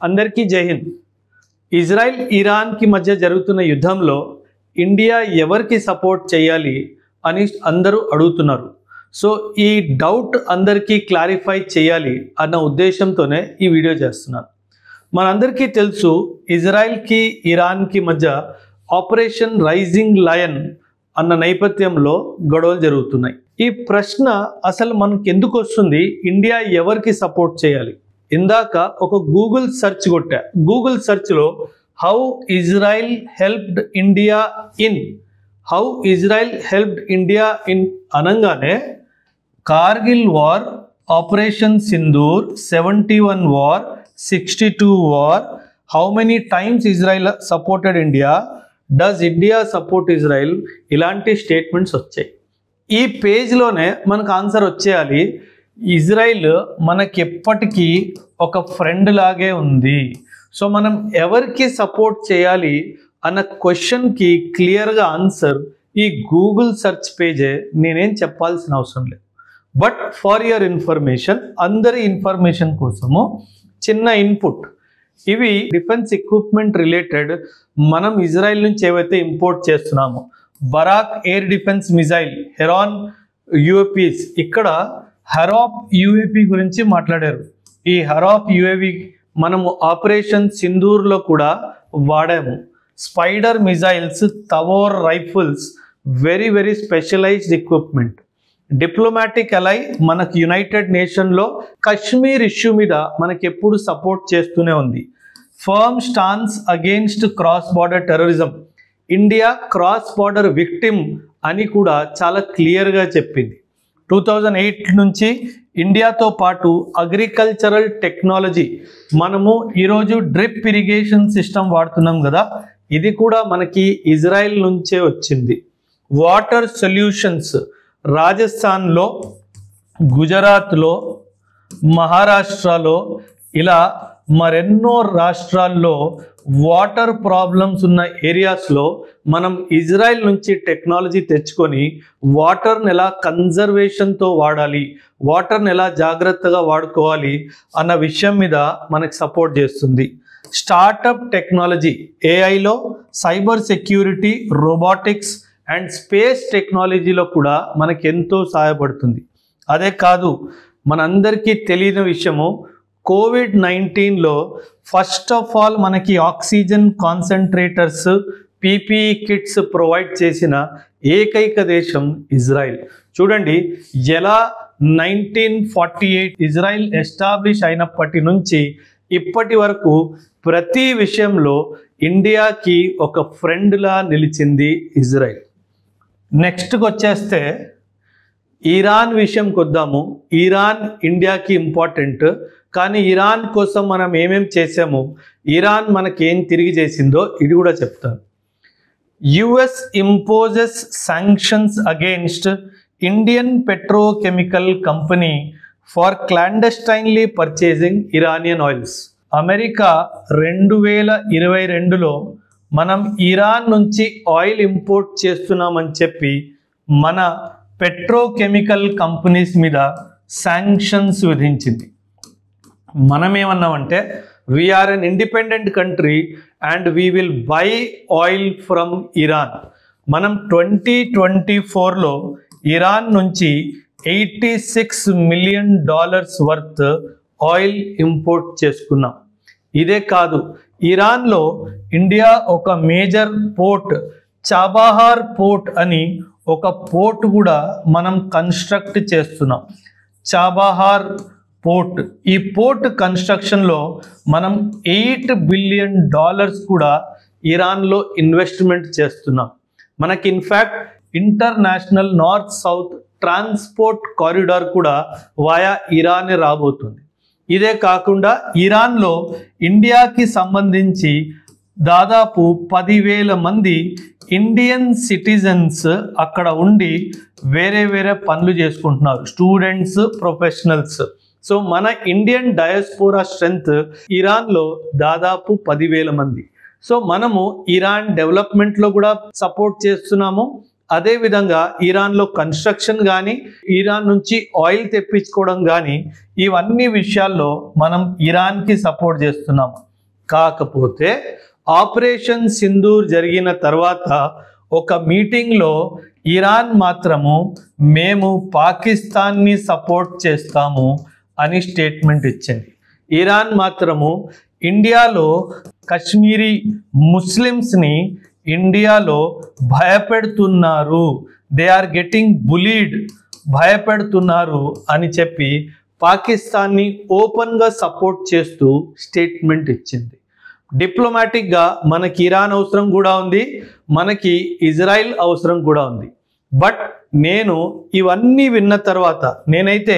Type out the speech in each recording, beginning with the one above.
అందరికీ జై Hind. Israel Iran కి మధ్య జరుగుతున్న యుద్ధంలో ఇండియా ఎవరికి సపోర్ట్ చేయాలి అని అందరూ అడుగుతున్నారు. సో ఈ డౌట్ అందరికీ క్లారిఫై చేయాలి అన్న ఉద్దేశంతోనే ఈ వీడియో చేస్తున్నాను. మనందరికీ తెలుసు, ఇజ్రాయెల్కి ఇరాన్కి మధ్య ఆపరేషన్ రైజింగ్ లయన్ అన్న నేపథ్యంలో గొడవలు జరుగుతున్నాయి. ఈ ప్రశ్న అసలు మనకు ఎందుకు వస్తుంది? ఇండియా ఎవరికి సపోర్ట్ చేయాలి? ఇందాక ఒక గూగుల్ సెర్చ్ కొట్టా. గూగుల్ సెర్చ్లో how Israel helped India in అనగానే Kargil war, operation Sindoor, 71 war, 62 war, how many times Israel supported India, does India support Israel, ఇలాంటి స్టేట్మెంట్స్ వచ్చాయి. ఈ పేజ్లోనే మనకు ఆన్సర్ వచ్చేయాలి. ఇజ్రాయెల్ మనకి ఎప్పటికీ ఒక ఫ్రెండ్ లాగే ఉంది. సో మనం ఎవరికి సపోర్ట్ చేయాలి అన్న క్వశ్చన్కి క్లియర్గా ఆన్సర్ ఈ గూగుల్ సెర్చ్ పేజే. నేనేం చెప్పాల్సిన అవసరం లేదు. బట్ ఫర్ యువర్ ఇన్ఫర్మేషన్, అందరి ఇన్ఫర్మేషన్ కోసము చిన్న ఇన్పుట్. ఇవి డిఫెన్స్ ఎక్విప్మెంట్ రిలేటెడ్. మనం ఇజ్రాయెల్ నుంచి ఏవైతే ఇంపోర్ట్ చేస్తున్నామో, Barak air defence missile, Heron UAVs, ఇక్కడ హరాప్ యూఏపీ గురించి మాట్లాడారు. ఈ హరాప్ యూఏవీ మనము ఆపరేషన్ సింధూర్లో కూడా వాడాము. Spider missiles, Tavor rifles, very very specialised equipment. Diplomatic ally మనకు యునైటెడ్ నేషన్లో కశ్మీర్ ఇష్యూ మీద మనకి ఎప్పుడు సపోర్ట్ చేస్తూనే ఉంది. Firm stance against cross border terrorism. India cross border victim అని కూడా చాలా క్లియర్గా చెప్పింది. 2008 నుంచి ఇండియాతో పాటు అగ్రికల్చరల్ టెక్నాలజీ, మనము ఈరోజు డ్రిప్ ఇరిగేషన్ సిస్టమ్ వాడుతున్నాం కదా, ఇది కూడా మనకి ఇజ్రాయెల్ నుంచే వచ్చింది. వాటర్ సొల్యూషన్స్ రాజస్థాన్లో, గుజరాత్లో, మహారాష్ట్రలో, ఇలా మరెన్నో రాష్ట్రాల్లో వాటర్ ప్రాబ్లమ్స్ ఉన్న ఏరియాస్లో మనం ఇజ్రాయెల్ నుంచి టెక్నాలజీ తెచ్చుకొని వాటర్ని ఎలా కన్జర్వేషన్తో వాడాలి, వాటర్ని ఎలా జాగ్రత్తగా వాడుకోవాలి అన్న విషయం మీద మనకు సపోర్ట్ చేస్తుంది. స్టార్టప్ టెక్నాలజీ, ఏఐలో, cyber security, robotics and space టెక్నాలజీలో కూడా మనకి ఎంతో సహాయపడుతుంది. అదే కాదు, మనందరికీ తెలియని విషయము, కోవిడ్-19లో ఫస్ట్ ఆఫ్ ఆల్ మనకి oxygen concentrators, PPE kits provide చేసిన ఏకైక దేశం ఇజ్రాయెల్. చూడండి ఎలా 1948 ఇజ్రాయెల్ ఎస్టాబ్లిష్ అయినప్పటి నుంచి ఇప్పటి వరకు ప్రతి విషయంలో ఇండియాకి ఒక ఫ్రెండ్లా నిలిచింది ఇజ్రాయెల్. నెక్స్ట్కి వచ్చేస్తే ఇరాన్ విషయంకి వద్దాము. ఇరాన్ ఇండియాకి ఇంపార్టెంట్, కానీ ఇరాన్ కోసం మనం ఏమేమి చేసామో, ఇరాన్ మనకేం తిరిగి చేసిందో ఇది కూడా చెప్తాను. US imposes sanctions against Indian petrochemical company for clandestinely purchasing Iranian oils. America 2022లో మనం ఇరాన్ నుంచి ఆయిల్ ఇంపోర్ట్ చేస్తున్నామని చెప్పి మన పెట్రోకెమికల్ కంపెనీస్ మీద శాంక్షన్స్ విధించింది. మనం ఏమన్నామంటే, we are an independent country and we will buy oil from Iran. మనం 2024లో ఇరాన్ నుంచి $86 మిలియన్ వర్త్ ఆయిల్ ఇంపోర్ట్ చేసుకున్నాం. ఇదే కాదు, ఇరాన్లో ఇండియా ఒక మేజర్ పోర్ట్, చాబహార్ పోర్ట్ అని ఒక పోర్ట్ కూడా మనం కన్స్ట్రక్ట్ చేస్తున్నాం. చాబహార్ పోర్ట్, ఈ పోర్ట్ కన్స్ట్రక్షన్లో మనం $8 బిలియన్ కూడా ఇరాన్లో ఇన్వెస్ట్మెంట్ చేస్తున్నాం. మనకి in fact international north south transport corridor కూడా వాయా ఇరానే రాబోతుంది. ఇదే కాకుండా ఇరాన్లో ఇండియాకి సంబంధించి దాదాపు 10,000 మంది ఇండియన్ సిటిజన్స్ అక్కడ ఉండి వేరే వేరే పనులు చేసుకుంటున్నారు, స్టూడెంట్స్, ప్రొఫెషనల్స్. సో మన ఇండియన్ డయాస్పోరా స్ట్రెంత్ ఇరాన్లో దాదాపు 10,000 మంది. సో మనము ఇరాన్ డెవలప్మెంట్లో కూడా సపోర్ట్ చేస్తున్నాము. అదేవిధంగా ఇరాన్లో కన్స్ట్రక్షన్ కానీ, ఇరాన్ నుంచి ఆయిల్ తెప్పించుకోవడం కానీ, ఇవన్నీ విషయాల్లో మనం ఇరాన్కి సపోర్ట్ చేస్తున్నాము. కాకపోతే ఆపరేషన్ సింధూర్ జరిగిన తర్వాత ఒక మీటింగ్లో ఇరాన్ మాత్రము మేము పాకిస్తాన్ని సపోర్ట్ చేస్తాము అని స్టేట్మెంట్ ఇచ్చింది. ఇరాన్ మాత్రము ఇండియాలో కశ్మీరీ ముస్లిమ్స్ని ఇండియాలో భయపెడుతున్నారు, దే ఆర్ గెటింగ్ బులీడ్, భయపెడుతున్నారు అని చెప్పి పాకిస్తాన్ని ఓపెన్గా సపోర్ట్ చేస్తూ స్టేట్మెంట్ ఇచ్చింది. డిప్లొమాటిక్గా మనకి ఇరాన్ అవసరం కూడా ఉంది, మనకి ఇజ్రాయిల్ అవసరం కూడా ఉంది. బట్ నేను ఇవన్నీ విన్న తర్వాత నేనైతే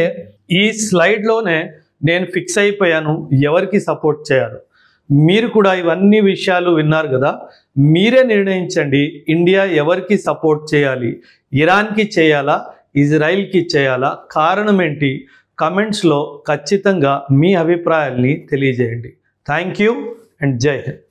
ఈ స్లైడ్లోనే నేను ఫిక్స్ అయిపోయాను ఎవరికి సపోర్ట్ చేయాలో. మీరు కూడా ఇవన్నీ విషయాలు విన్నారు కదా, మీరే నిర్ణయించండి ఇండియా ఎవరికి సపోర్ట్ చేయాలి, ఇరాన్కి చేయాలా, ఇజ్రాయిల్కి చేయాలా, కారణం ఏంటి, కమెంట్స్లో ఖచ్చితంగా మీ అభిప్రాయాల్ని తెలియజేయండి. థ్యాంక్ యూ అండ్ జై హింద్.